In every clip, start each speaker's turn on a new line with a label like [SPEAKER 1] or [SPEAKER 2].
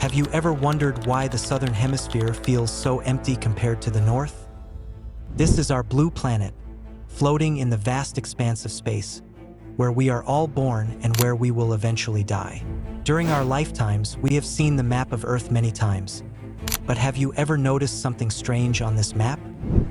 [SPEAKER 1] Have you ever wondered why the southern hemisphere feels so empty compared to the north? This is our blue planet, floating in the vast expanse of space, where we are all born and where we will eventually die. During our lifetimes, we have seen the map of Earth many times. But have you ever noticed something strange on this map?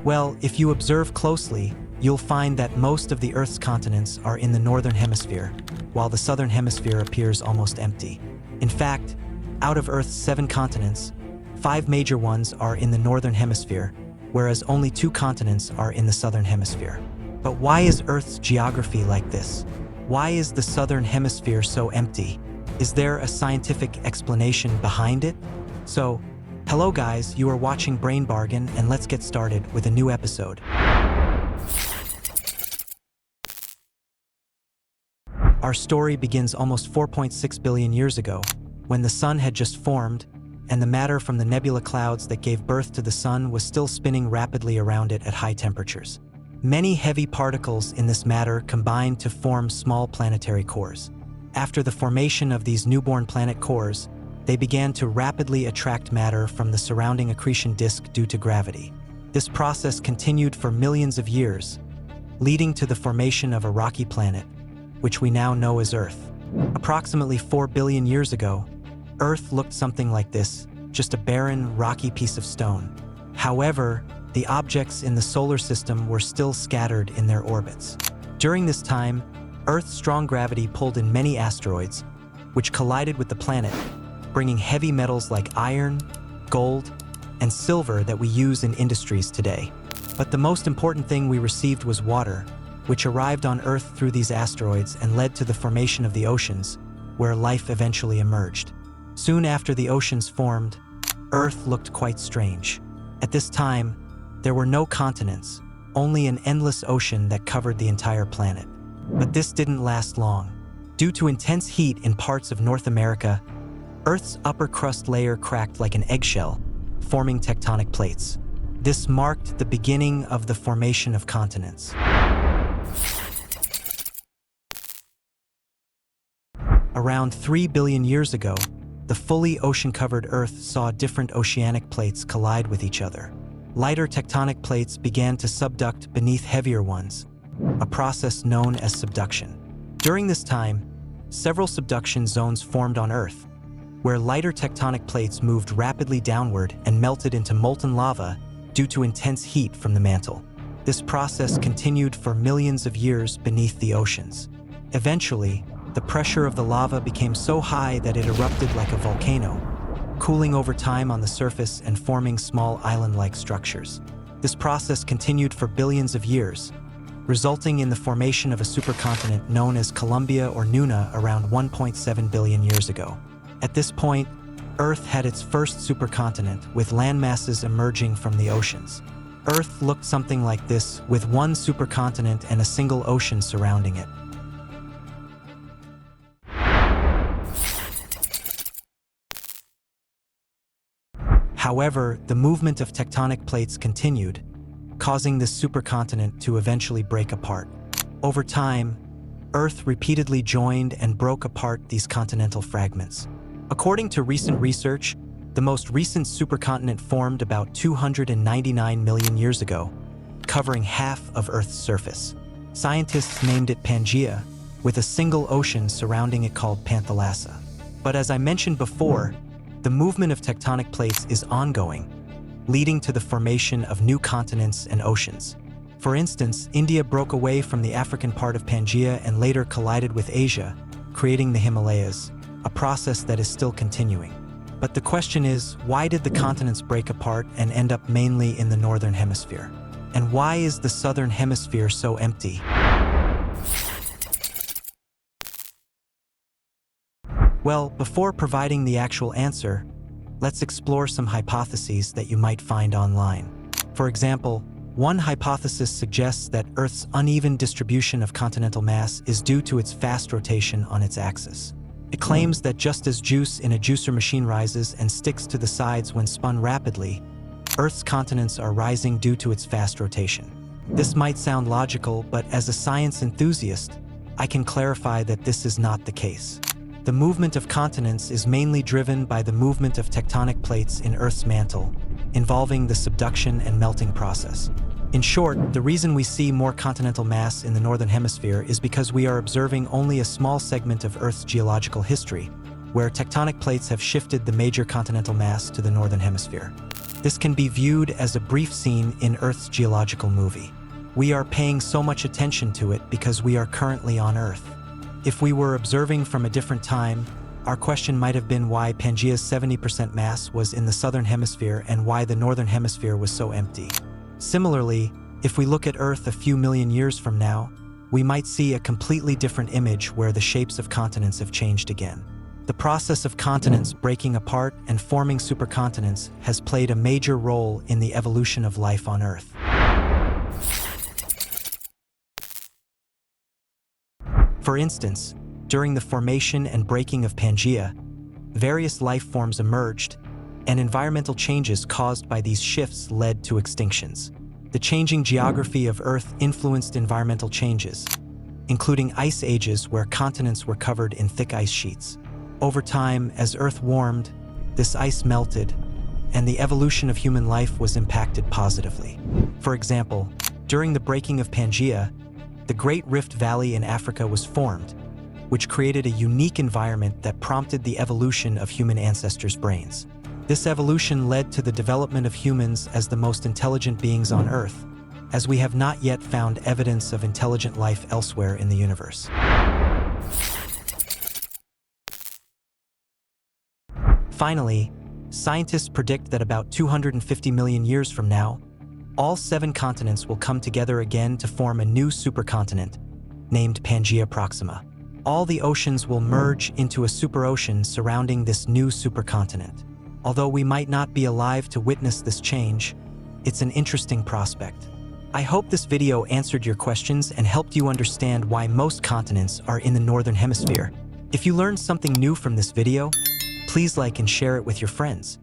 [SPEAKER 1] Well, if you observe closely, you'll find that most of the Earth's continents are in the northern hemisphere, while the southern hemisphere appears almost empty. In fact, out of Earth's 7 continents, 5 major ones are in the northern hemisphere, whereas only 2 continents are in the southern hemisphere. But why is Earth's geography like this? Why is the southern hemisphere so empty? Is there a scientific explanation behind it? So, hello guys, you are watching Brain Bargain, and let's get started with a new episode. Our story begins almost 4.6 billion years ago, when the sun had just formed, and the matter from the nebula clouds that gave birth to the sun was still spinning rapidly around it at high temperatures. Many heavy particles in this matter combined to form small planetary cores. After the formation of these newborn planet cores, they began to rapidly attract matter from the surrounding accretion disk due to gravity. This process continued for millions of years, leading to the formation of a rocky planet, which we now know as Earth. Approximately 4 billion years ago, Earth looked something like this, just a barren, rocky piece of stone. However, the objects in the solar system were still scattered in their orbits. During this time, Earth's strong gravity pulled in many asteroids, which collided with the planet, bringing heavy metals like iron, gold, and silver that we use in industries today. But the most important thing we received was water, which arrived on Earth through these asteroids and led to the formation of the oceans, where life eventually emerged. Soon after the oceans formed, Earth looked quite strange. At this time, there were no continents, only an endless ocean that covered the entire planet. But this didn't last long. Due to intense heat in parts of North America, Earth's upper crust layer cracked like an eggshell, forming tectonic plates. This marked the beginning of the formation of continents. Around 3 billion years ago, the fully ocean-covered Earth saw different oceanic plates collide with each other. Lighter tectonic plates began to subduct beneath heavier ones, a process known as subduction. During this time, several subduction zones formed on Earth, where lighter tectonic plates moved rapidly downward and melted into molten lava due to intense heat from the mantle. This process continued for millions of years beneath the oceans. Eventually, the pressure of the lava became so high that it erupted like a volcano, cooling over time on the surface and forming small island-like structures. This process continued for billions of years, resulting in the formation of a supercontinent known as Columbia or Nuna around 1.7 billion years ago. At this point, Earth had its first supercontinent, with landmasses emerging from the oceans. Earth looked something like this, with one supercontinent and a single ocean surrounding it. However, the movement of tectonic plates continued, causing this supercontinent to eventually break apart. Over time, Earth repeatedly joined and broke apart these continental fragments. According to recent research, the most recent supercontinent formed about 299 million years ago, covering half of Earth's surface. Scientists named it Pangia, with a single ocean surrounding it called Panthalassa. But as I mentioned before, the movement of tectonic plates is ongoing, leading to the formation of new continents and oceans. For instance, India broke away from the African part of Pangia and later collided with Asia, creating the Himalayas, a process that is still continuing. But the question is, why did the continents break apart and end up mainly in the northern hemisphere? And why is the southern hemisphere so empty? Well, before providing the actual answer, let's explore some hypotheses that you might find online. For example, one hypothesis suggests that Earth's uneven distribution of continental mass is due to its fast rotation on its axis. It claims that just as juice in a juicer machine rises and sticks to the sides when spun rapidly, Earth's continents are rising due to its fast rotation. This might sound logical, but as a science enthusiast, I can clarify that this is not the case. The movement of continents is mainly driven by the movement of tectonic plates in Earth's mantle, involving the subduction and melting process. In short, the reason we see more continental mass in the northern hemisphere is because we are observing only a small segment of Earth's geological history, where tectonic plates have shifted the major continental mass to the northern hemisphere. This can be viewed as a brief scene in Earth's geological movie. We are paying so much attention to it because we are currently on Earth. If we were observing from a different time, our question might have been why Pangia's 70% mass was in the southern hemisphere and why the northern hemisphere was so empty. Similarly, if we look at Earth a few million years from now, we might see a completely different image where the shapes of continents have changed again. The process of continents breaking apart and forming supercontinents has played a major role in the evolution of life on Earth. For instance, during the formation and breaking of Pangia, various life forms emerged, and environmental changes caused by these shifts led to extinctions. The changing geography of Earth influenced environmental changes, including ice ages where continents were covered in thick ice sheets. Over time, as Earth warmed, this ice melted, and the evolution of human life was impacted positively. For example, during the breaking of Pangia, the Great Rift Valley in Africa was formed, which created a unique environment that prompted the evolution of human ancestors' brains. This evolution led to the development of humans as the most intelligent beings on Earth, as we have not yet found evidence of intelligent life elsewhere in the universe. Finally, scientists predict that about 250 million years from now, all 7 continents will come together again to form a new supercontinent, named Pangaea Proxima. All the oceans will merge into a superocean surrounding this new supercontinent. Although we might not be alive to witness this change, it's an interesting prospect. I hope this video answered your questions and helped you understand why most continents are in the northern hemisphere. If you learned something new from this video, please like and share it with your friends.